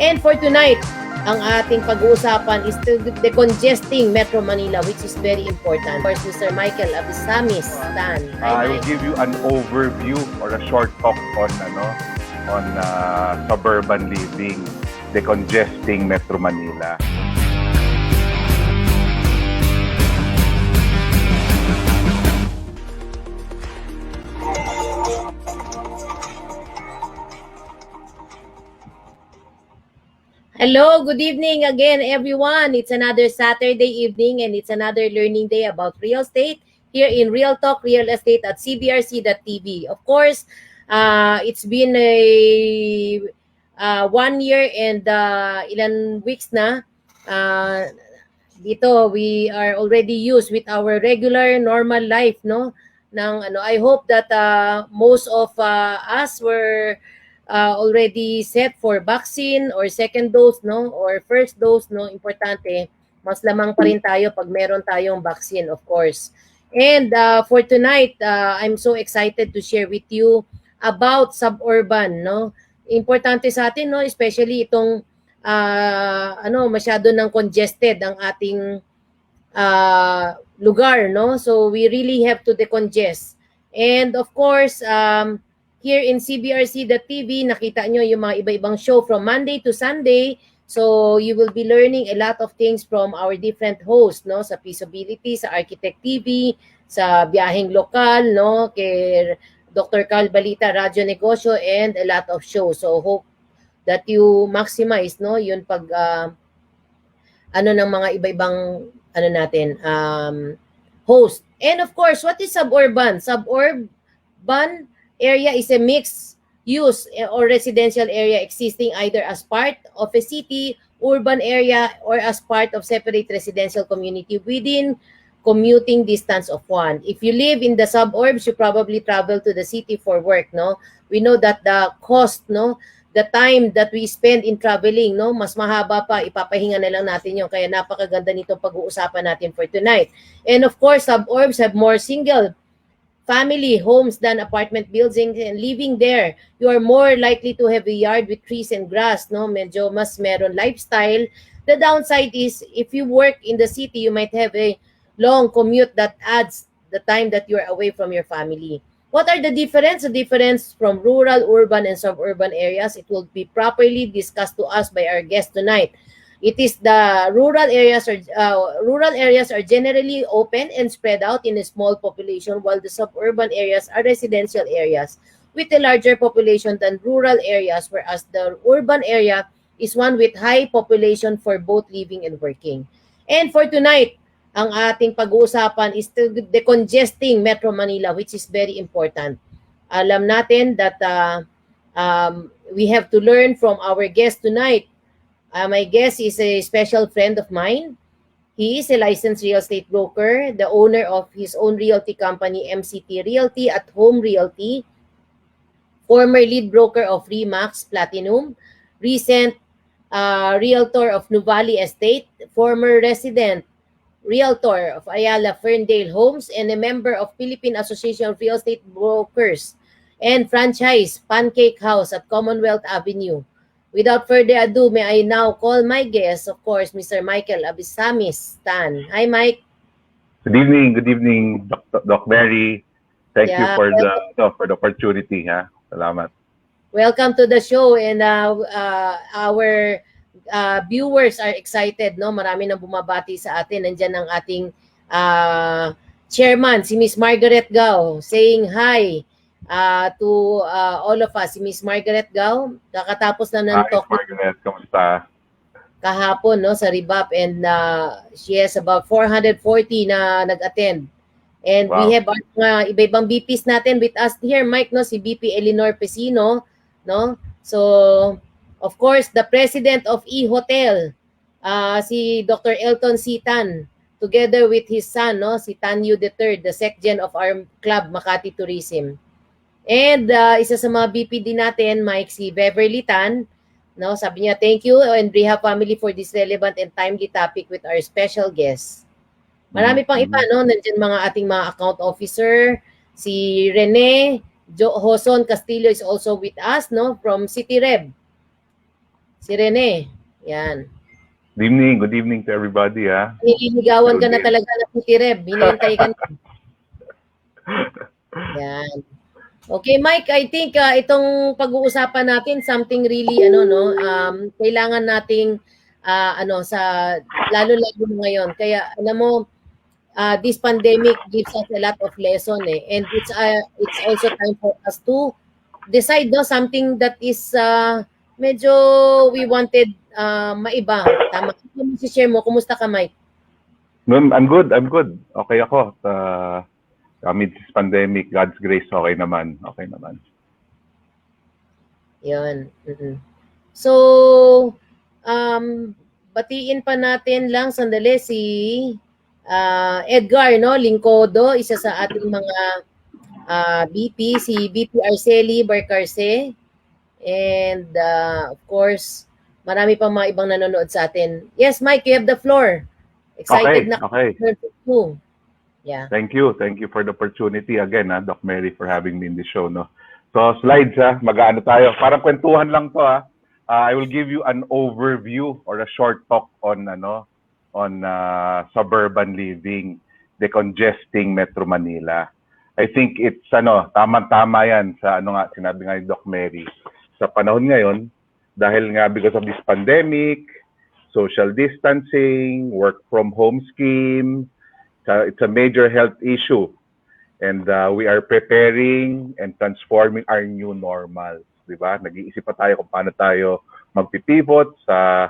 And for tonight, ang ating pag-uusapan is still decongesting Metro Manila, which is very important. Of course, Mr. Michael Abisamis Tan. I will give you an overview or a short talk on Suburban Living, Decongesting Metro Manila. Hello, good evening again, everyone. It's another Saturday evening and it's another learning day about real estate here in Real Talk Real Estate at cbrc.tv. Of course, it's been a 1 year and ilan weeks na. Dito we are already used with our regular normal life, no? I hope that most of us were already set for vaccine or second dose, no, or first dose, no. Importante, mas lamang pa rin tayo pag meron tayong vaccine, of course. And for tonight, I'm so excited to share with you about suburban, no. Importante sa atin, no, especially itong masyado ng congested ang ating lugar, no. So we really have to decongest. And of course, here in cbrc.tv, nakita nyo yung mga iba-ibang show from Monday to Sunday. So you will be learning a lot of things from our different hosts, no, sa Feasibility, sa Architect TV, sa Biyaheng Lokal, no, kay Dr. Carl Balita, Radyo Negosyo, and a lot of shows. So hope that you maximize, no, yun pag ng mga iba-ibang host. And of course, what is suburban? Suburban area is a mixed use or residential area existing either as part of a city, urban area, or as part of separate residential community within commuting distance of one. If you live in the suburbs, you probably travel to the city for work, no? We know that the cost, no, the time that we spend in traveling, no, mas mahaba pa, ipapahinga na lang natin yun. Kaya napakaganda nitong pag-uusapan natin for tonight. And of course, suburbs have more single family homes than apartment buildings, and living there, you are more likely to have a yard with trees and grass, no? Medyo mas meron lifestyle. The downside is if you work in the city, you might have a long commute that adds the time that you're away from your family. What are the difference? The difference from rural, urban, and suburban areas, it will be properly discussed to us by our guest tonight. It is the rural areas are generally open and spread out in a small population, while the suburban areas are residential areas with a larger population than rural areas, whereas the urban area is one with high population for both living and working. And for tonight, ang ating pag-uusapan is decongesting Metro Manila, which is very important. Alam natin that we have to learn from our guest tonight. My guest is a special friend of mine. He is a licensed real estate broker, the owner of his own realty company, MCT Realty at Home Realty, former lead broker of Remax Platinum, recent Realtor of Nuvali Estate, former resident Realtor of Ayala Ferndale Homes, and a member of Philippine Association of Real Estate Brokers and franchise Pancake House at Commonwealth Avenue. Without further ado, may I now call my guest, of course, Mr. Michael Abisamis Tan. Hi, Mike. Good evening, Doc Mary. Thank you for the opportunity, ha. Salamat. Welcome to the show, and our viewers are excited, no? Marami nang bumabati sa atin. Nandiyan ang ating chairman, si Miss Margaret Gao, saying hi to all of us. Si Miss Margaret Gao, kakatapos na ng talk. Hi, Margaret. Kamusta? Kahapon, no, sa Rebap, and she has about 440 na nag-attend. And wow, we have iba-ibang BPs natin with us here, Mike, no, si BP Eleanor Pesino, no? So, of course, the president of E-Hotel, si Dr. Elton C. Tan, together with his son, no, si Tanyo III, the secgen of our club, Makati Tourism. And isa sa mga BP din natin, Mike, si Beverly Tan, no, sabi niya, thank you and Reha family for this relevant and timely topic with our special guest. Marami pang iba, no, nandiyan ating mga account officer, si Rene Hoson Castillo is also with us, no, from City Reb. Si Rene. Yan. Good evening to everybody, ha. Nililigawan ka na talaga na si Reb. Hinihintay ka na. Yan. Okay, Mike, I think itong pag-uusapan natin something really kailangan nating sa lalo-lalo ngayon. Kaya alam mo, this pandemic gives us a lot of lesson and it's also time for us to decide something that is medyo we wanted maiba. Tama. Ano si-share mo? Kumusta ka, Mike? I'm good. Okay ako. Amid this pandemic, God's grace, okay naman. Yun. So, batiin pa natin lang sandali si Edgar, no? Lingkodo, isa sa ating mga BP, si BP Arceli Barcarce. And of course, marami pang mga ibang nanonood sa atin. Yes, Mike, you have the floor. Excited Okay. Yeah. Thank you for the opportunity again, Doc Mary, for having me in the show, no. So slides, mag-aano tayo. Parang kwentuhan lang to, I will give you an overview or a short talk on suburban living, decongesting Metro Manila. I think it's tama-tama yan sa sinabi nga ni Doc Mary. Sa panahon ngayon, dahil nga because of this pandemic, social distancing, work from home scheme, it's a major health issue, and we are preparing and transforming our new normals, di ba? Nag-iisip pa tayo kung paano tayo magpipivot sa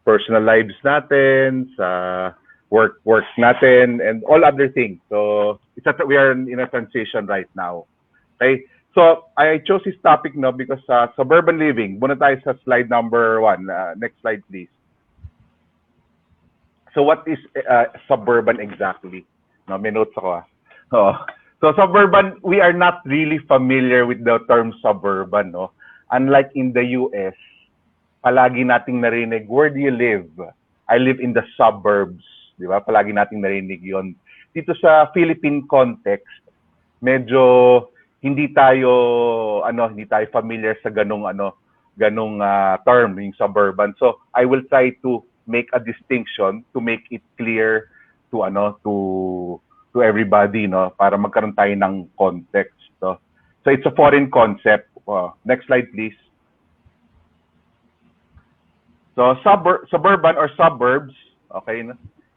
personal lives natin, sa work natin, and all other things. So we are in a transition right now. Okay, so I chose this topic because suburban living. Muna tayo sa slide number 1. Next slide, please. So what is suburban exactly? No, may notes ako. So suburban, we are not really familiar with the term suburban, no? Unlike in the US, palagi nating narinig, where do you live? I live in the suburbs, di ba? Palagi nating narinig 'yon. Dito sa Philippine context, medyo hindi tayo familiar sa ganung term, yung suburban. So I will try to make a distinction to make it clear to everybody, no, para magkaroon tayo ng context, no? So it's a foreign concept. Next slide, please. So suburban or suburbs, okay,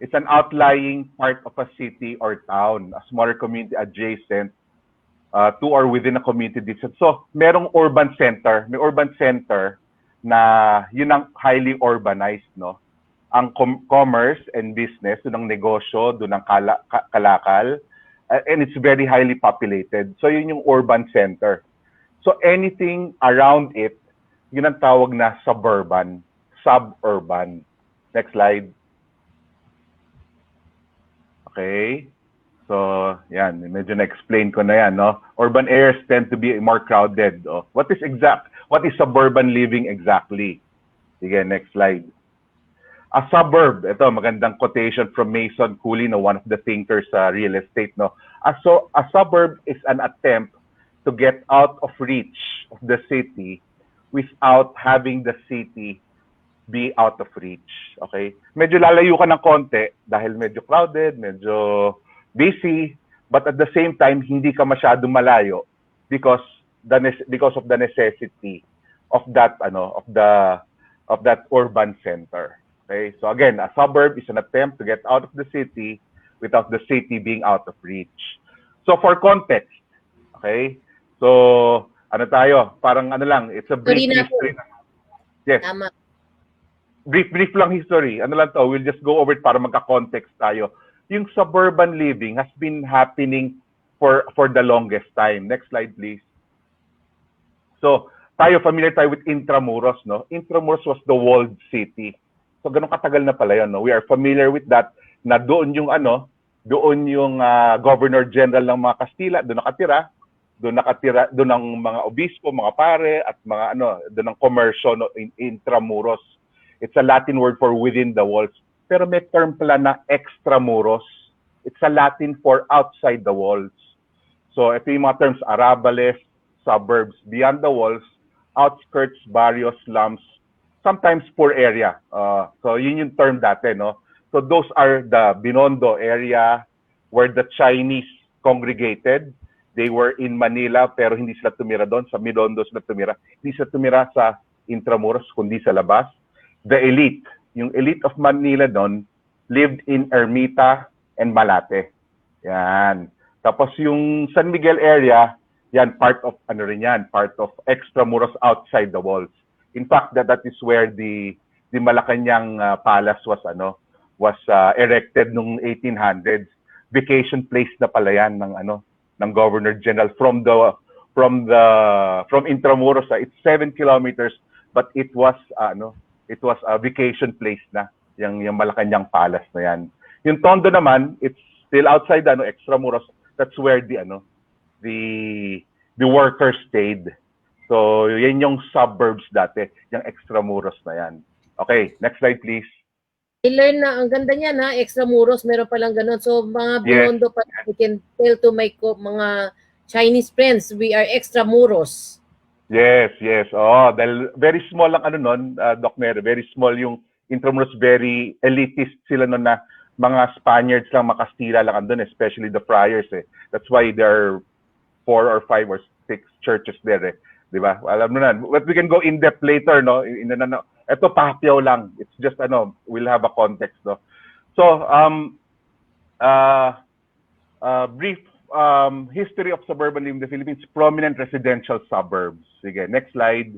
it's an outlying part of a city or town, a smaller community adjacent to or within a community distance. So merong urban center, may urban center na yun ang highly urbanized, no? Ang commerce and business, doon ang negosyo, doon ang kalakal, and it's very highly populated. So yun yung urban center. So anything around it, yun ang tawag na suburban. Next slide. Okay. So, yan, medyo na-explain ko na yan, no? Urban areas tend to be more crowded. What is suburban living exactly? Sige, next slide. A suburb, ito magandang quotation from Mason Cooley, one of the thinkers sa real estate, no. A suburb is an attempt to get out of reach of the city without having the city be out of reach. Okay? Medyo lalayo ka ng konti dahil medyo crowded, medyo busy, but at the same time hindi ka masyadong malayo because of the necessity of that urban center. Okay, so again, a suburb is an attempt to get out of the city without the city being out of reach. So for context, okay, so parang it's a brief history. Yes. Tama. Brief lang history. We'll just go over it para magka-context tayo. Yung suburban living has been happening for the longest time. Next slide, please. So, familiar tayo with Intramuros, no? Intramuros was the walled city. So ganun katagal na pala yun, no? We are familiar with that, na doon yung Governor General ng mga Kastila, doon ang mga obispo, mga pare, at mga doon ang komersyo, no, in Intramuros. It's a Latin word for within the walls. Pero may term pala na extramuros. It's a Latin for outside the walls. So ito yung mga terms, arrabales, suburbs, beyond the walls, outskirts, barrios, slums, sometimes poor area. So yun yung term dati, no? So those are the Binondo area where the Chinese congregated. They were in Manila pero hindi sila tumira doon. Sa Binondo sila tumira. Hindi sila tumira sa Intramuros kundi sa labas. The elite, yung elite of Manila doon, lived in Ermita and Malate. Yan. Tapos yung San Miguel area, yan part of ano rin yan, part of Extramuros outside the walls. In fact, that is where the Malacanang Palace was erected nung 1800s. Vacation place na pala yan ng Governor General from Intramuros. It's 7 kilometers, but it was a vacation place na yung Malacanang Palace na yan. Yung Tondo naman, it's still outside Extramuros. That's where the workers stayed. So, yan yung suburbs dati, yung Extramuros na yan. Okay, next slide please. I-learn na, ang ganda niya na, Extramuros, meron palang ganun. So, mga Binondo pa, I can tell to my mga Chinese friends, we are Extramuros. Yes. Oh, dahil very small lang Doc Mary, very small yung Intramuros, very elitist sila noon na mga Spaniards lang, Makastila lang andun, especially the friars That's why there are 4 or 5 or 6 churches there Di ba? Alam mo na. But we can go in depth later, no? Ito pahapyaw lang. It's just we'll have a context, no? So, brief history of suburban living in the Philippines, prominent residential suburbs. Sige, next slide.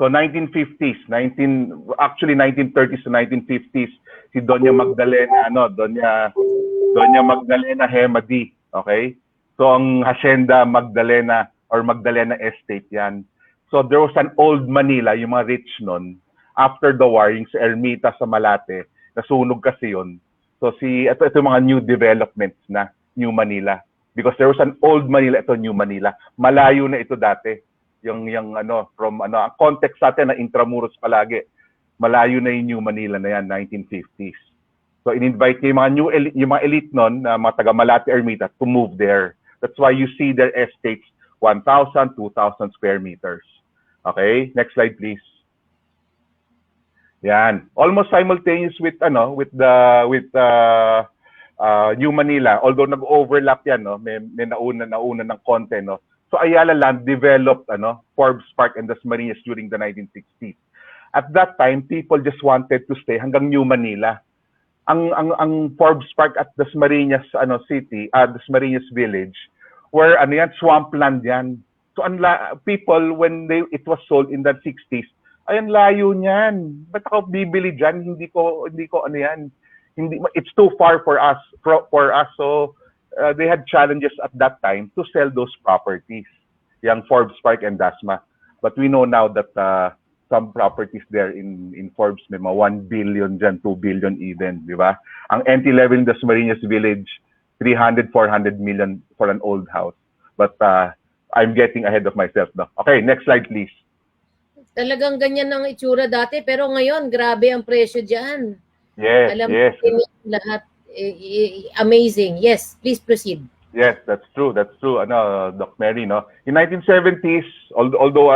So 1950s, 1930s to 1950s, si Doña Magdalena, Doña Magdalena Hemadi, okay? So ang Hacienda Magdalena or Magdalena Estate yan. So there was an old Manila, yung mga rich nun, after the war, yung sa Ermita sa Malate, nasunog kasi yun. So ito mga new developments na New Manila. Because there was an old Manila, ito New Manila. Malayo na ito dati. Yung ang context natin na Intramuros palagi. Malayo na yung New Manila na yan, 1950s. So in-invite niya yung mga elite nun, mga taga Malate Ermita, to move there. That's why you see their estates 1,000, 2,000 square meters. Okay, next slide please. Yan, almost simultaneous with New Manila, although nag-overlap yan, may nauna ng konti, So Ayala Land developed Forbes Park and Dasmariñas during the 1960s. At that time, people just wanted to stay hanggang New Manila. Ang Forbes Park at Dasmariñas city, Dasmariñas Village, where swampland yan. So people when it was sold in the 60s, ayan layo niyan. Ba't ako bibili diyan? Hindi ko yan. It's too far for us. So they had challenges at that time to sell those properties, yung Forbes Park and Dasma. But we know now that some properties there in Forbes may mga 1 billion dyan, 2 billion even, di ba? Ang entry level in Dasmariñas Village, 300, 400 million for an old house. But I'm getting ahead of myself now. Okay, next slide please. Talagang ganyan ang itsura dati, pero ngayon, grabe ang presyo dyan. Yes, Alam yes. mo lahat, amazing. Yes, please proceed. Yes, that's true. That's true. Doc Mary, no? In 1970s, although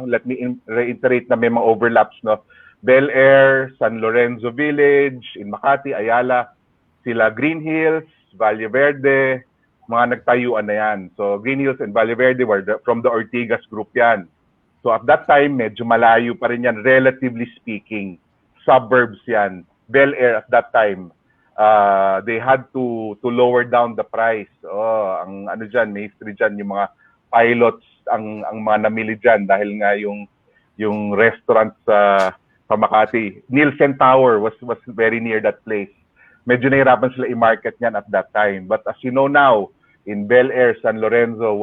let me reiterate na may mga overlaps, no? Bel Air, San Lorenzo Village, in Makati, Ayala, sila Green Hills, Valle Verde, mga nagtayuan na yan. So Green Hills and Valle Verde were from the Ortigas group yan. So at that time, medyo malayo pa rin yan, relatively speaking. Suburbs yan. Bel Air at that time, they had to lower down the price. Ang may history dyan, yung mga pilots, ang mga namili dyan dahil nga yung restaurant sa Makati. Nielsen Tower was very near that place. Medyo nahirapan sila i-market niyan at that time. But as you know now, in Bel Air, San Lorenzo,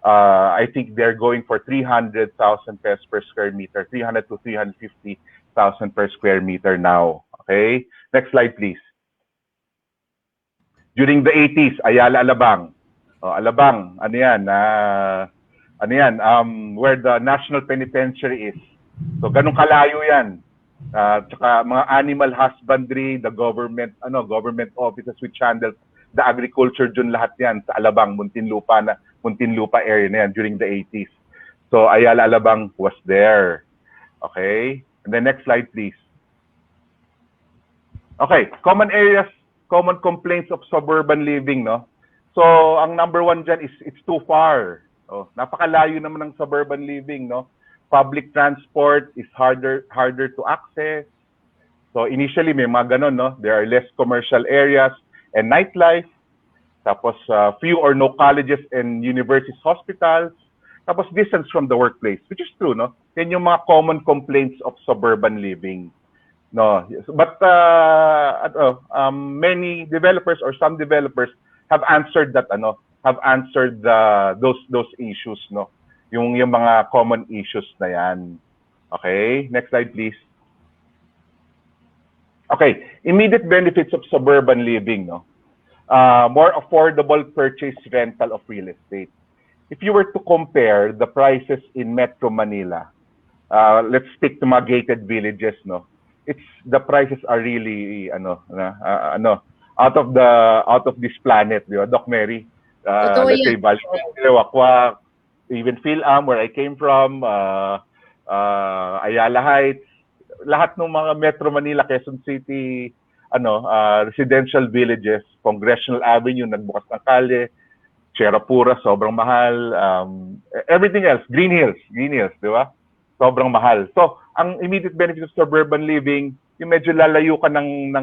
I think they're going for 300,000 pesos per square meter, 300 to 350,000 per square meter now. Okay? Next slide, please. During the 80s, Ayala Alabang. Alabang, where the National Penitentiary is. So, ganun kalayo yan. Tsaka mga animal husbandry, the government offices which handle the agriculture dyan, lahat yan sa Alabang, Muntinlupa area na yan during the 80s. So Ayala Alabang was there. Okay? And then next slide, please. Okay, common areas, common complaints of suburban living, no? So, ang number one dyan is it's too far. Oh, napakalayo naman ng suburban living, no? Public transport is harder to access. So, initially may mga ganun, no? There are less commercial areas and nightlife. Tapos, few or no colleges and universities, hospitals. Tapos, distance from the workplace, which is true, no? Yan yung mga common complaints of suburban living. No, but many developers or some developers have answered that those issues, no, yung mga common issues na yan. Okay, next slide please. Okay, immediate benefits of suburban living, no, more affordable purchase rental of real estate. If you were to compare the prices in Metro Manila, let's stick to mga gated villages, no. The prices are really out of this planet, di ba? Doc Mary. Let's say Valenzuela, Wakwak, even Phil-Am where I came from, Ayala Heights, lahat ng mga Metro Manila, Quezon City, residential villages, Congressional Avenue, nagbukas ng kalye, Cherapura, sobrang mahal, everything else, Green Hills, di ba? Sobrang mahal. So, ang immediate benefits of suburban living, yung medyo lalayo ka ng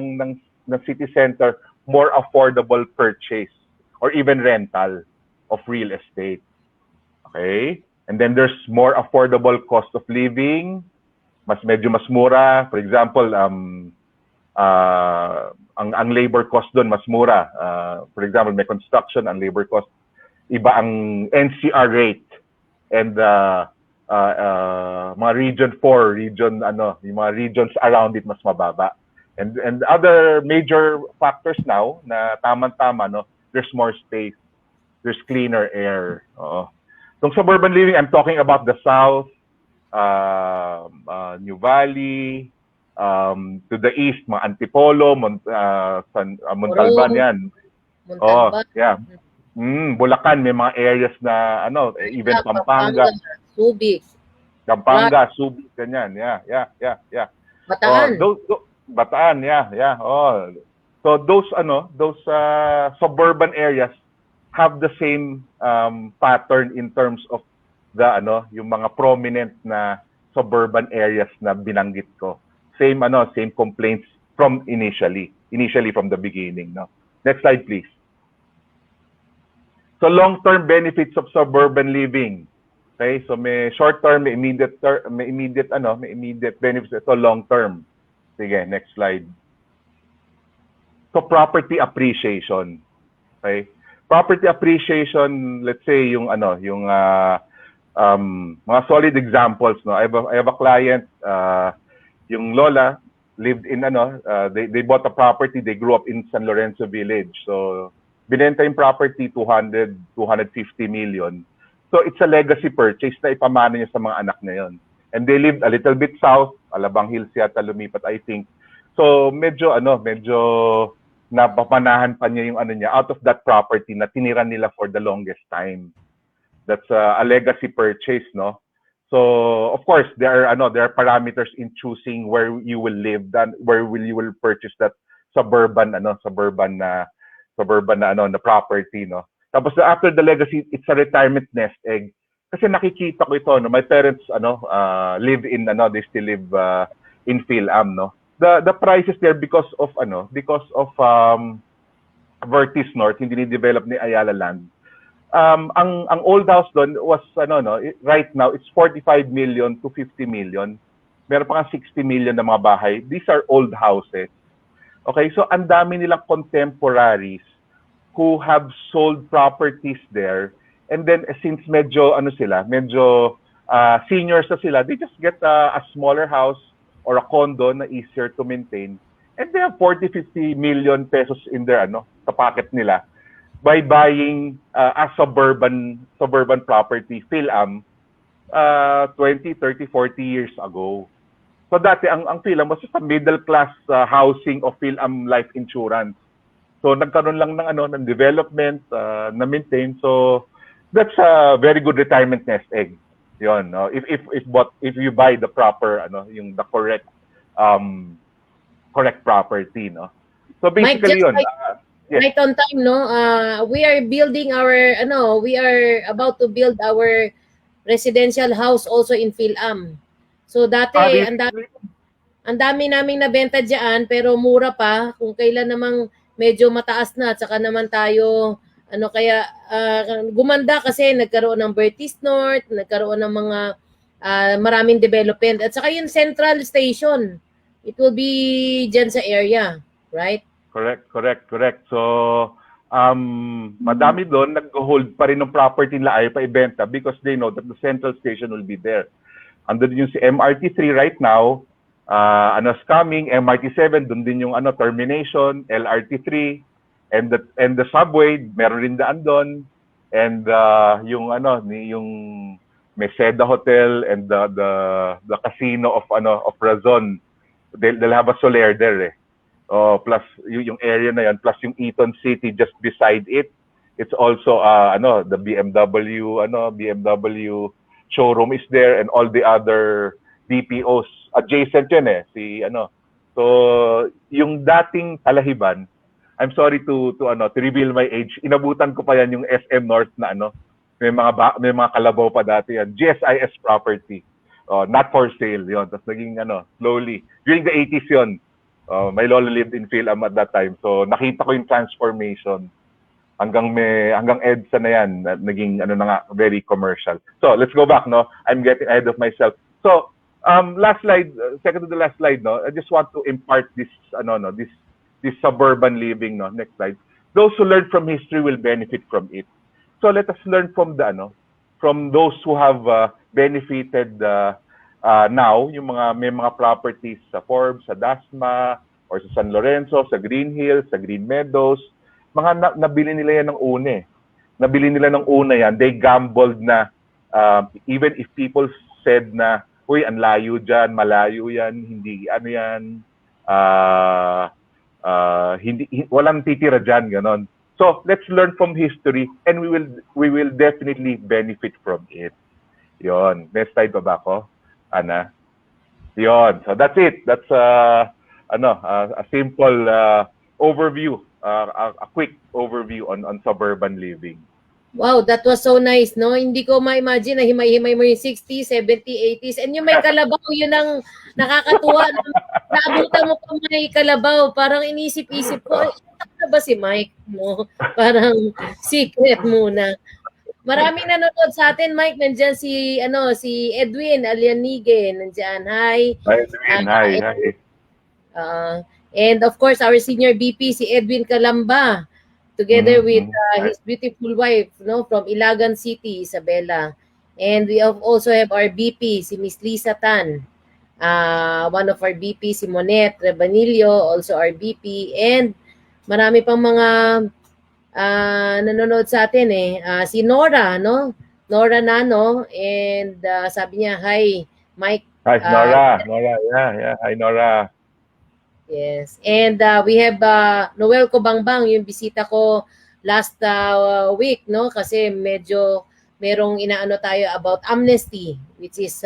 city center, more affordable purchase or even rental of real estate. Okay? And then there's more affordable cost of living, medyo mas mura. For example, ang labor cost doon mas mura. For example, may construction, ang labor cost, iba ang NCR rate. And mga region 4, yung mga regions around it mas mababa. And other major factors now na tamang-tama, no, there's more space, there's cleaner air. Itong suburban living, I'm talking about the south, New Valley, to the east, mga Antipolo, Montalban yan. Montalban. Yeah. Bulacan, may mga areas na even Pampanga, Subic. Pampanga, Subic, ganyan. Yeah. Bataan. Bataan, yeah. So those suburban areas have the same pattern in terms of yung mga prominent na suburban areas na binanggit ko. Same complaints from initially from the beginning, no. Next slide please. So long-term benefits of suburban living. Okay, so may short-term, may immediate benefits, ito long-term. Sige, next slide. So property appreciation. Okay? Property appreciation, let's say yung mga solid examples, no. I have a client, yung lola lived in they bought a property, they grew up in San Lorenzo Village. So binenta yung property 250 million. So it's a legacy purchase na ipamana niya sa mga anak niya yon. And they lived a little bit south, Alabang Hills yata lumipat, I think. So medyo napapanahan pa niya yung out of that property na tinira nila for the longest time. That's a legacy purchase, no? So of course there are parameters in choosing where you will live, where you will purchase that suburban na property, no. Tapos after the legacy, it's a retirement nest egg. Kasi nakikita ko ito, no, my parents live in they still live in Phil-Am, no. The prices there because of Vertis North, hindi ni-develop ni Ayala Land. Ang old house doon was right now it's 45 million to 50 million. Meron pa nga 60 million na mga bahay. These are old houses. Okay, so ang dami nilang contemporaries who have sold properties there, and then since medyo seniors na sila, they just get a smaller house or a condo na easier to maintain, and they have 40-50 million pesos in their sa pocket nila by buying a suburban property, Phil-Am, 20, 30, 40 years ago. So dati ang Phil-Am was just a middle class housing of Phil-Am Life Insurance. So nagkaroon lang ng development na maintain. So that's a very good retirement nest egg. Yon, no? If you buy the proper yung the correct property, no? So Mike, basically just yon. like Yes. right on time, no? We are building our, we are about to build our residential house also in Philam. So dati, Really? ang dami naming nabenta diyan pero mura pa kung kailan namang medyo mataas na at saka naman tayo kaya gumanda kasi nagkaroon ng Bertis North, nagkaroon ng mga maraming development at saka yung Central Station. It will be diyan sa area, right? Correct. So, madami doon nag-hold pa rin ng property nila ayaw pa ibenta because they know that the central station will be there. Andun yung si MRT3 right now, ano's coming, MRT7, doon din yung termination, LRT3, and the subway, meron rin daan doon, and yung Meseda Hotel and the casino of Razon, they'll have a Soler there eh. Plus yung area na yan, plus yung Eton City just beside it. It's also the BMW showroom is there and all the other BPOs adjacent yan eh So yung dating Talahiban, I'm sorry to reveal my age. Inabutan ko pa yan yung SM North na may mga kalabaw pa dati yan. GSIS property. Not for sale yon. Tapos naging slowly during the 80s yon. My lolo lived in Philam at that time. So nakita ko yung transformation hanggang EDSA na yan, naging na nga, very commercial. So let's go back, no? I'm getting ahead of myself. So last slide, second to the last slide, no? I just want to impart this this suburban living, no? Next slide. Those who learn from history will benefit from it. So let us learn from from those who have benefited now, yung may mga properties sa Forbes, sa Dasma, or sa San Lorenzo, sa Green Hills, sa Green Meadows, nabili nila yan ng una eh. Nabili nila ng una yan. They gambled na even if people said na, uy, ang layo dyan, malayo yan, hindi yan, walang titira dyan, ganon. So, let's learn from history and we will definitely benefit from it. Yon. Next slide ba ko? Ana? Yon. So, that's it. That's a simple overview. A quick overview on suburban living. Wow, that was so nice, no? Hindi ko ma-imagine na himay-himay mo yung 60s, 70s, 80s. And yung may kalabaw, yun ang nakakatuwa. Naabutan mo pa may kalabaw. Parang inisip-isip ko, na ba si Mike mo? Parang secret muna. Maraming nanonood sa atin, Mike. Nandiyan si Edwin Alianige. Nandiyan. Hi. Hi, Edwin. Hi. And of course, our senior VP, si Edwin Calamba, together with his beautiful wife, from Ilagan City, Isabela. And we also have our BP, si Miss Lisa Tan. One of our BP, si Monette Rebanillo, also our BP. And marami pang mga nanonood sa atin eh. Si Nora, no? Nora Nano. And sabi niya, hi, Mike. Hi, Nora. Yeah. Hi, Nora. Yes. And we have Noel Cobangbang, yung bisita ko last week, no? Kasi medyo merong inaano tayo about amnesty, which is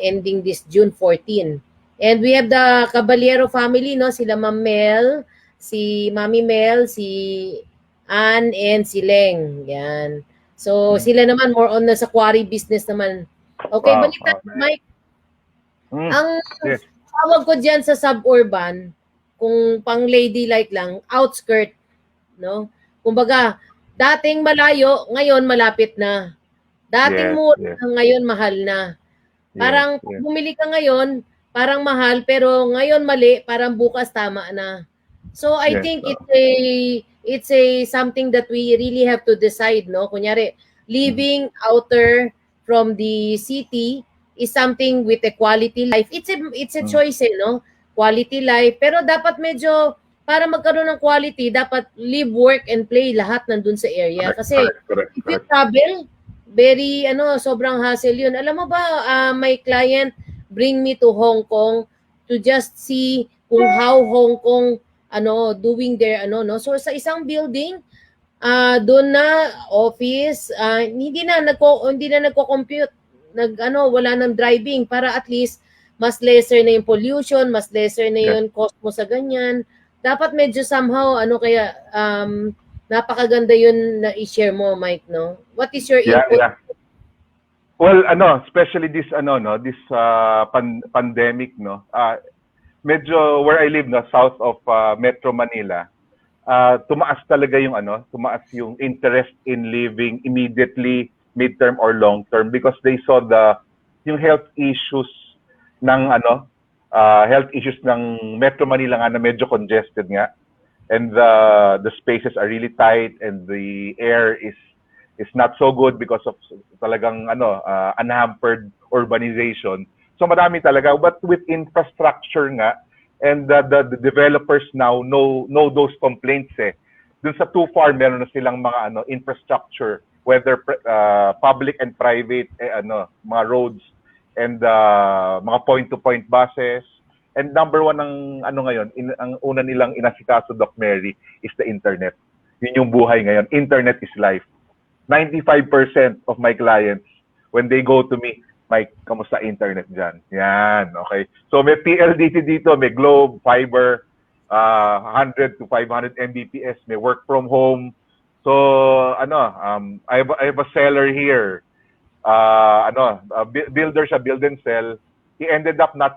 ending this June 14. And we have the Caballero family, no? Sila Ma'am Mel, si Mami Mel, si Ann, and si Leng. Yan. So, sila naman more on sa quarry business naman. Okay, Wow. balikan, Mike. Ang tawag ko dyan sa suburban, kung pang ladylike lang, outskirt, no? Kumbaga, dating malayo, ngayon malapit na. Dating mura, ngayon mahal na. Parang bumili ka ngayon, parang mahal, pero ngayon mali, parang bukas tama na. So I think it's a something that we really have to decide, no? Kunyari, living outer from the city is something with a quality life. It's a choice, no? Quality life. Pero dapat medyo, para magkaroon ng quality, dapat live, work, and play lahat nandun sa area. Kasi if you travel, very, sobrang hassle yun. Alam mo ba, my client bring me to Hong Kong to just see kung how Hong Kong, doing their, no? So sa isang building, doon na office, hindi na nagko-compute. wala nang driving para at least mas lesser na yung pollution, mas lesser na Yes. yung cost mo sa ganyan. Dapat medyo somehow kaya napakaganda yun na i-share mo, Mike, no? What is your Yeah, input? yeah. Well, especially this this pandemic, no. Medyo where I live, no, south of Metro Manila, tumaas talaga yung tumaas yung interest in living immediately, midterm or long term because they saw yung health issues ng health issues ng Metro Manila nga na medyo congested nga, and the spaces are really tight and the air is not so good because of talagang unhampered urbanization. So marami talaga, but with infrastructure nga, and the developers now know those complaints eh. Dun sa too far, meron na silang mga infrastructure, whether public and private, mga roads and mga point-to-point buses. And number one ng ngayon, ang una nilang inasikaso, Doc Mary, is the internet. Yun yung buhay ngayon. Internet is life. 95% of my clients, when they go to me, Mike, kamusta internet dyan? Yan, okay. So may PLDT dito, may Globe, Fiber, 100 to 500 Mbps, may work from home. So, I have a seller here. Builder siya, build and sell. He ended up not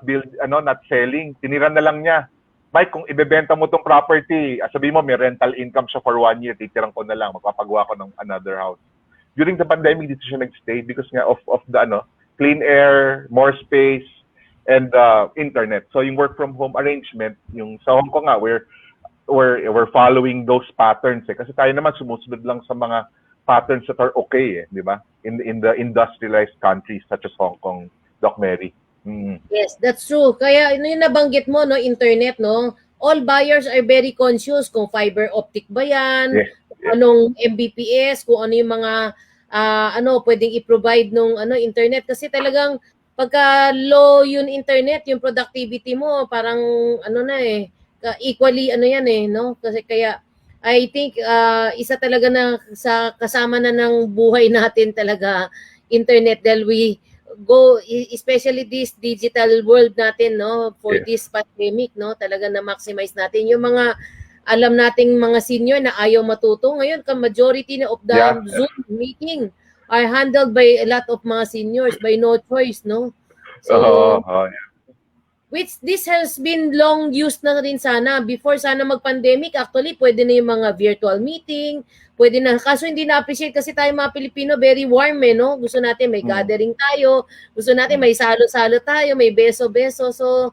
selling. Tinira na lang niya. Mike, kung ibebenta mo tong property, sabihin mo may rental income siya for 1 year, titirang ko na lang, magpapagawa ko ng another house. During the pandemic, dito siya nag-stay because nga of the clean air, more space, and internet. So yung work from home arrangement, yung sa Hong Kong nga, we're following those patterns eh. Kasi tayo naman sumusunod lang sa mga patterns that are okay eh, di ba? In the industrialized countries such as Hong Kong, Doc Mary. Yes, that's true. Kaya yung nabanggit mo, no, internet, no, all buyers are very conscious kung fiber optic ba yan, Yes. kung anong Mbps, kung ano yung mga pwedeng i-provide nung internet kasi talagang pagka low yung internet, yung productivity mo parang equally yan eh, no? Kasi kaya I think isa talaga na sa kasama na ng buhay natin talaga internet dahil we go especially this digital world natin, no, for Yes. this pandemic, no, talaga na maximize natin yung mga alam nating mga senior na ayaw matuto ngayon, majority na of the Zoom meeting are handled by a lot of mga seniors by no choice, no. So which this has been long used na rin sana before sana mag-pandemic. Actually, pwede na yung mga virtual meeting, pwede na. Kaso hindi na-appreciate kasi tayo mga Pilipino, very warm eh, no? Gusto natin may gathering tayo, gusto natin may salo-salo tayo, may beso-beso. So,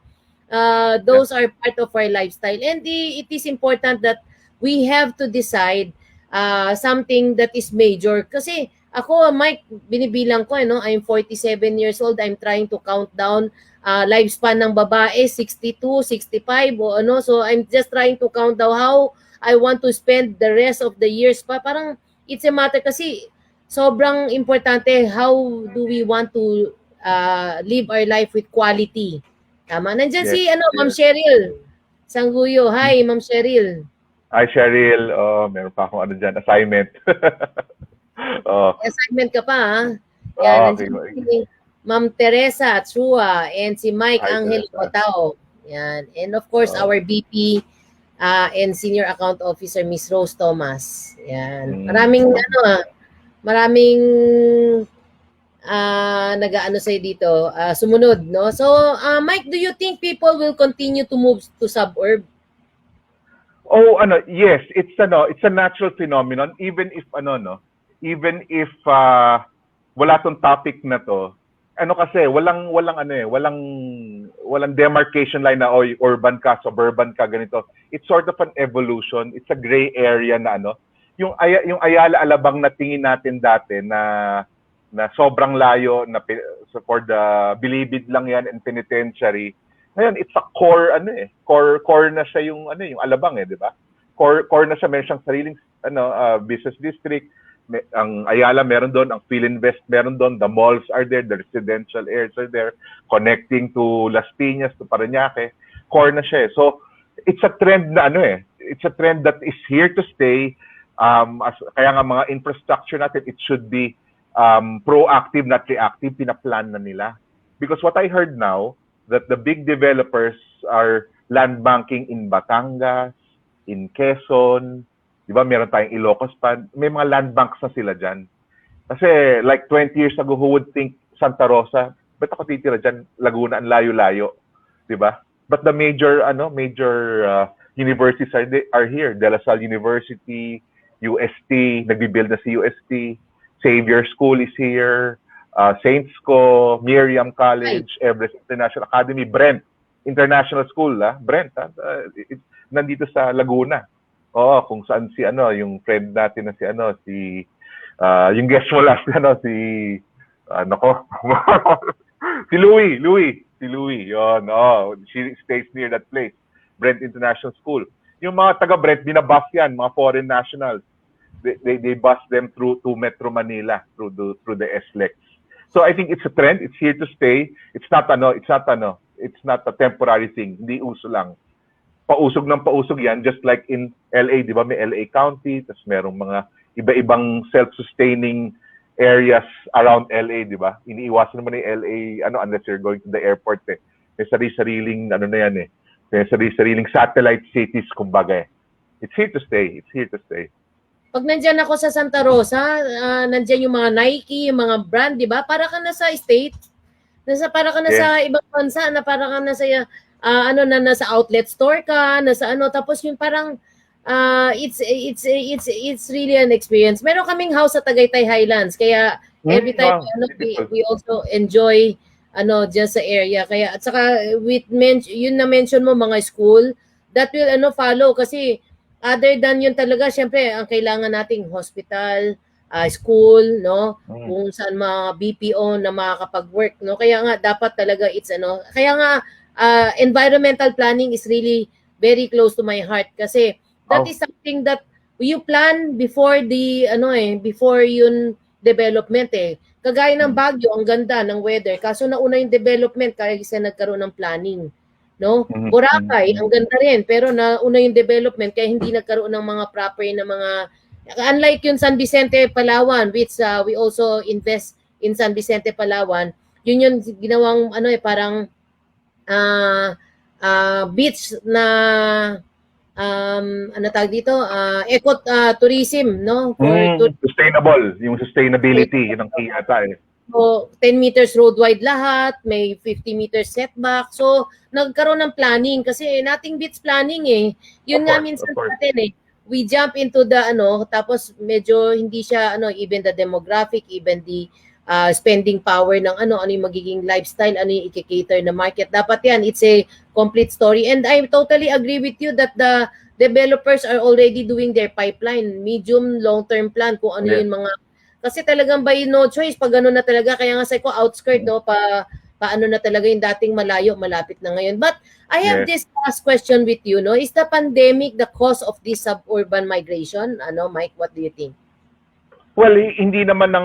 those are part of our lifestyle. And it is important that we have to decide something that is major. Kasi ako, Mike, binibilang ko, I'm 47 years old. I'm trying to count down lifespan ng babae 62, 65 o so I'm just trying to count down how I want to spend the rest of the years pa. Parang it's a matter kasi sobrang importante how do we want to live our life with quality. Tama. Nandiyan si Ma'am Cheryl Sangguyo. Hi, Ma'am Cheryl. Hi, Cheryl. Meron pa akong assignment. Assignment ka pa, ha? Yan, nandiyan si Ma'am Teresa Chua and si Mike Angel Cotao. Yan. And of course, our VP and Senior Account Officer, Miss Rose Thomas. Yan. Maraming nag-aano sa'yo dito, sumunod, no? So, Mike, do you think people will continue to move to suburb? Yes, it's a natural phenomenon even if wala tong topic na to. Kasi walang demarcation line na urban ka, suburban ka, ganito. It's sort of an evolution. It's a gray area na yung Ayala Alabang na tingin natin dati na sobrang layo na for the bilibid lang yan and penitentiary. Ngayon, it's a core core na siya yung Alabang di ba? Core na siya, meron siyang sariling business district. Ang Ayala meron doon, ang Philinvest meron doon, the malls are there, the residential areas are there, connecting to Las Piñas, to Parañaque, core na siya. So, it's a trend na it's a trend that is here to stay. Kaya nga mga infrastructure natin, it should be proactive, not reactive, pinaplan na nila. Because what I heard now, that the big developers are land banking in Batangas, in Quezon, di ba, meron tayong Ilocos pa, may mga land banks na sila dyan. Kasi like 20 years ago, who would think Santa Rosa, ba't ako titira dyan, Laguna, ang layo-layo, di ba? But the major universities are here. De La Salle University, UST, nagbi-build na si UST, Xavier School is here, Saints Co, Miriam College, Everest International Academy, Brent International School, Brent, nandito sa Laguna. Oo, kung saan si yung friend natin na si yung guest mo last si si Louie, yun. Oh, she stays near that place, Brent International School. Yung mga taga Brent, binabus yan, mga foreign nationals. They bus them through to Metro Manila through the SLEX. So I think it's a trend. It's here to stay. It's not a temporary thing. Hindi uso lang. Pausog ng pausog yan, just like in LA, di ba? May LA County, tapos merong mga iba-ibang self-sustaining areas around LA, di ba? Iniiwasan naman yung LA, unless you're going to the airport, eh. May sarili-sariling, may sarili-sariling satellite cities, kumbaga, eh. It's here to stay. It's here to stay. Pag nandyan ako sa Santa Rosa, nandyan yung mga Nike, yung mga brand, di ba? Para ka na sa state. Para ka na sa ibang bansa, na para ka na sa, nasa outlet store ka, nasa tapos yung parang, it's really an experience. Meron kaming house sa Tagaytay Highlands, kaya every time, we also enjoy, just sa area. Kaya, at saka, yun na-mention mo, mga school, that will, follow, kasi, other than yun talaga, syempre, ang kailangan nating hospital, school, no? Kung saan mga BPO na makakapag-work, no? Kaya nga, dapat talaga kaya nga, environmental planning is really very close to my heart kasi that is something that you plan before before yun development eh. Kagaya ng Baguio, ang ganda ng weather, kaso nauna yung development kasi nagkaroon ng planning. No? Boracay, ang ganda rin, pero nauna yung development kaya hindi nagkaroon ng mga proper na mga, unlike yung San Vicente, Palawan, which we also invest in San Vicente, Palawan, yun yung ginawang parang beach na tawag dito, eco tourism, no? Sustainable, yung sustainability, yun ang key ata eh. So, 10 meters road wide lahat, may 50 meters setback. So, nagkaroon ng planning kasi nothing beats planning eh. Yun nga minsan natin eh. We jump into the tapos medyo hindi siya even the demographic, even the spending power ng ano yung magiging lifestyle, ano yung i-cater na market. Dapat yan, it's a complete story. And I totally agree with you that the developers are already doing their pipeline, medium, long-term plan, kung ano yung mga, kasi talagang by no choice, pag ano na talaga, kaya nga sa ko, outskirt, no, paano na talaga yung dating malayo, malapit na ngayon. But I have this last question with you, no, is the pandemic the cause of this suburban migration? Mike, what do you think? Well, hindi naman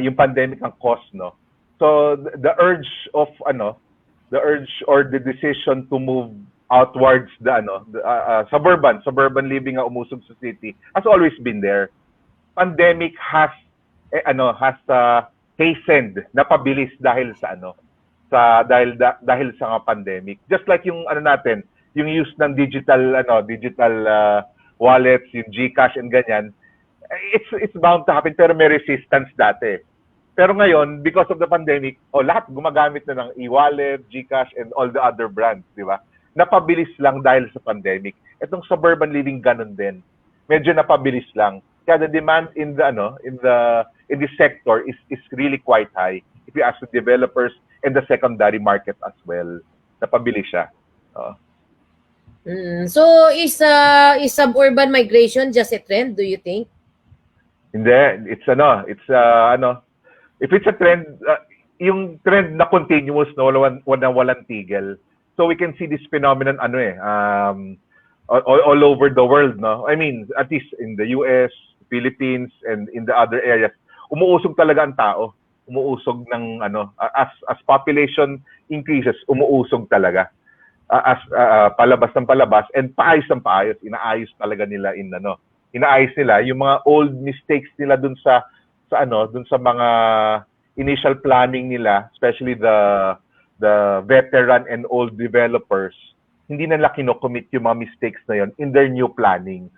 yung pandemic ang cause, no. So the urge or the decision to move outwards the suburban living ang umusog sa city has always been there. Pandemic has hastened, napabilis dahil sa dahil sa pandemic. Just like yung natin, yung use ng digital wallets, yung GCash and ganyan, it's bound to happen, pero may resistance dati. Pero ngayon, because of the pandemic, lahat gumagamit na ng e-wallet, GCash, and all the other brands, di ba? Napabilis lang dahil sa pandemic. Itong suburban living ganun din. Medyo napabilis lang. Kaya the demand in this sector is really quite high. If you ask the developers and the secondary market as well, napabilis siya. So is suburban migration just a trend, do you think? Hindi, if it's a trend, yung trend na continuous, no, walang tigil. So we can see this phenomenon all over the world, no. I mean, at least in the US, Philippines, and in the other areas, umuusog talaga ang tao. Umuusog ng as population increases, umuusog talaga. Palabas ng palabas and paayos ng paayos, inaayos talaga nila in inaayos nila yung mga old mistakes nila dun sa mga initial planning nila, especially the veteran and old developers, hindi nila kino-commit yung mga mistakes na yon in their new plannings.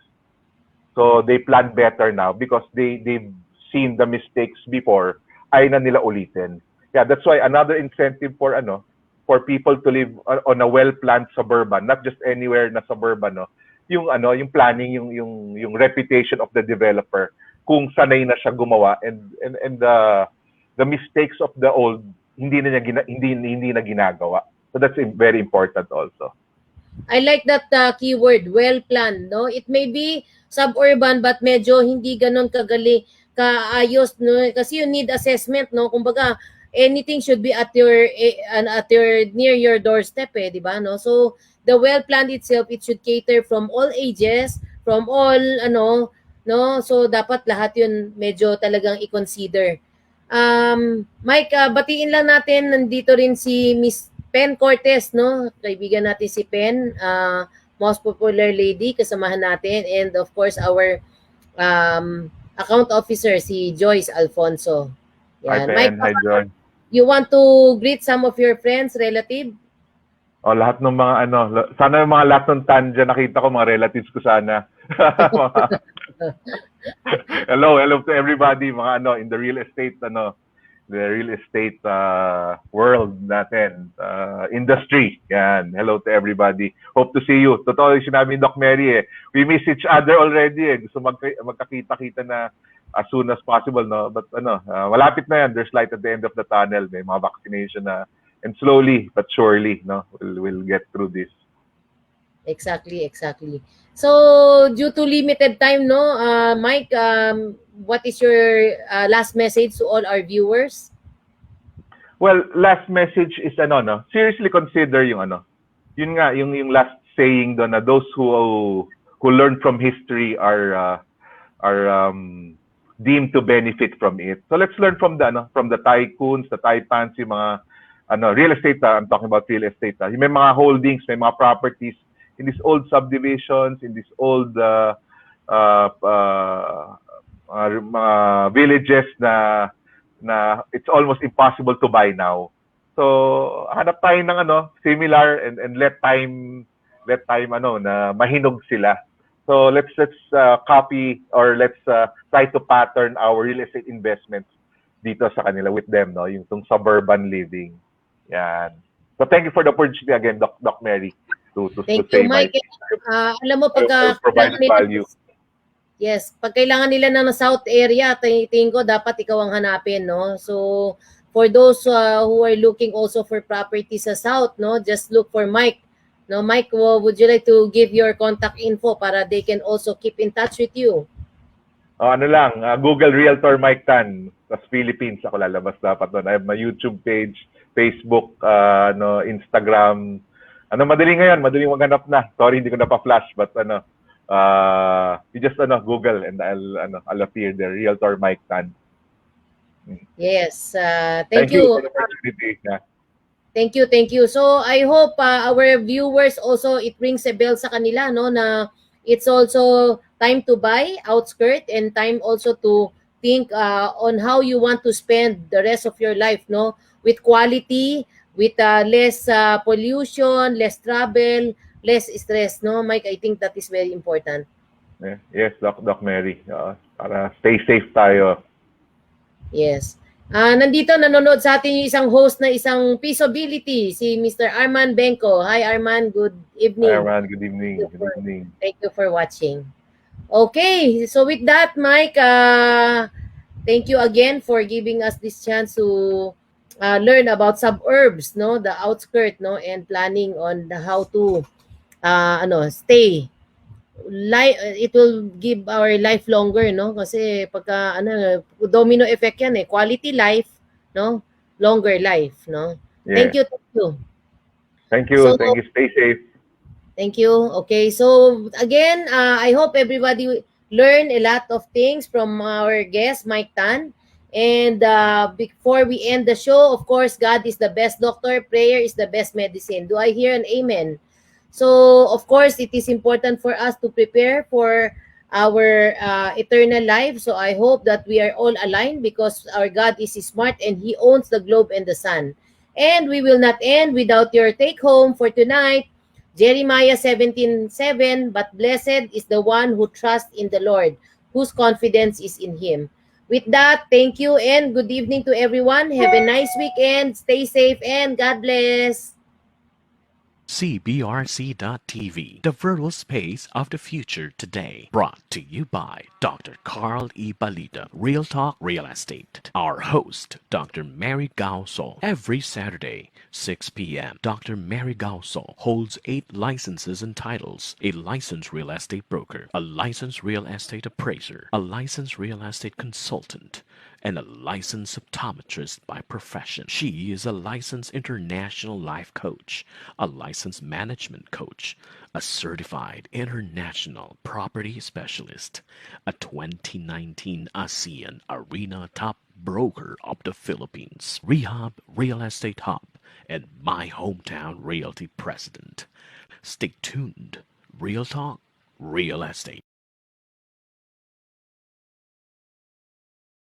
So they plan better now because they've seen the mistakes before, ay na nila ulitin. Yeah, that's why another incentive for people to live on a well-planned suburban, not just anywhere na suburban, no. Yung planning, yung reputation of the developer, kung sanay na siya gumawa, and the mistakes of the old hindi na ginagawa. So that's very important also. I like that keyword, well planned, no? It may be suburban but medyo hindi ganon kaayos, no? Kasi you need assessment, no? Kumbaga, anything should be at your near your doorstep, di ba, no? So the well planned itself, it should cater from all ages, from all no? So dapat lahat 'yun medyo talagang i-consider. Mike, batiin lang natin, nandito rin si Miss Pen Cortez, no? Kaibigan natin si Pen, most popular lady, kasamahan natin. And of course, our account officer, si Joyce Alfonso. Hi, Yan. Mike, Pen. Hi, John. you want to greet some of your friends, relative? Lahat ng mga sana yung mga lahat ng tanja nakita ko, mga relatives ko sana. hello to everybody, mga in the real estate world natin, industry. Yan. Hello to everybody. Hope to see you. Totoo yung sinabi ni Doc Mary We miss each other already Gusto magkakita-kita na as soon as possible, no? But malapit na yan. There's light at the end of the tunnel. May mga vaccination na, and slowly but surely, no, we'll get through this. Exactly. So, due to limited time, no, Mike, what is your last message to all our viewers? Well, last message is seriously consider yung last saying doon na those who learn from history are deemed to benefit from it. So let's learn from the tycoons, the taipans, yung mga real estate. I'm talking about real estate. May mga holdings, may mga properties in these old subdivisions, in these old villages na it's almost impossible to buy now. So hanap tayo ng similar and let time na mahinog sila. So let's copy, or let's try to pattern our real estate investments dito sa kanila with them, no, yung suburban living. Yan. So thank you for the opportunity again, Doc Mary, to Thank say you, Mike. Alam mo, provide value. Yes, pag kailangan nila ng South area, tingin ko dapat ikaw ang hanapin, no? So for those who are looking also for property sa South, no, just look for Mike. No, Mike, would you like to give your contact info para they can also keep in touch with you? Google Realtor Mike Tan, tas Philippines ako lalabas dapat doon. I have my YouTube page, Facebook, Instagram. Madaling maghanap na. Sorry, hindi ko na pa-flash, but you just Google and I'll appear there. Realtor Mike Tan. Yes, thank you for the opportunity. Yeah. Thank you. So I hope our viewers also, it rings a bell sa kanila, no, na it's also time to buy outskirt and time also to think on how you want to spend the rest of your life, no, with quality, with less pollution, less travel, less stress, no, Mike. I think that is very important. Yes, Doc Mary. Para stay safe tayo. Yes. Nandito nanonood sa atin yung isang host na isang Peaceability, si Mr. Arman Benko. Hi Arman, good evening. Hi Arman, good evening. Thank you for watching. Okay, so with that, Mike, thank you again for giving us this chance to learn about suburbs, no, the outskirt, no, and planning on how to stay. It will give our life longer, no, kasi pagka domino effect yan quality life, no, longer life, no. Yeah. Thank you. Stay safe. Thank you. Okay, so again, I hope everybody learn a lot of things from our guest Mike Tan. And before we end the show, of course, God is the best doctor, prayer is the best medicine. Do I hear an amen? So, of course, it is important for us to prepare for our eternal life. So I hope that we are all aligned because our God is smart and He owns the globe and the sun. And we will not end without your take home for tonight. Jeremiah 17:7, but blessed is the one who trusts in the Lord, whose confidence is in Him. With that, thank you and good evening to everyone. Have a nice weekend. Stay safe and God bless. CBRC.TV, the virtual space of the future today. Brought to you by Dr. Carl E. Balita, Real Talk Real Estate. Our host, Dr. Mary Gauso. Every Saturday, 6 p.m., Dr. Mary Gauso holds 8 licenses and titles: a licensed real estate broker, a licensed real estate appraiser, a licensed real estate consultant, and a licensed optometrist by profession. She is a licensed international life coach, a licensed management coach, a certified international property specialist, a 2019 ASEAN Arena Top Broker of the Philippines, Rehab Real Estate Hub, and My Hometown Realty President. Stay tuned. Real Talk, Real Estate.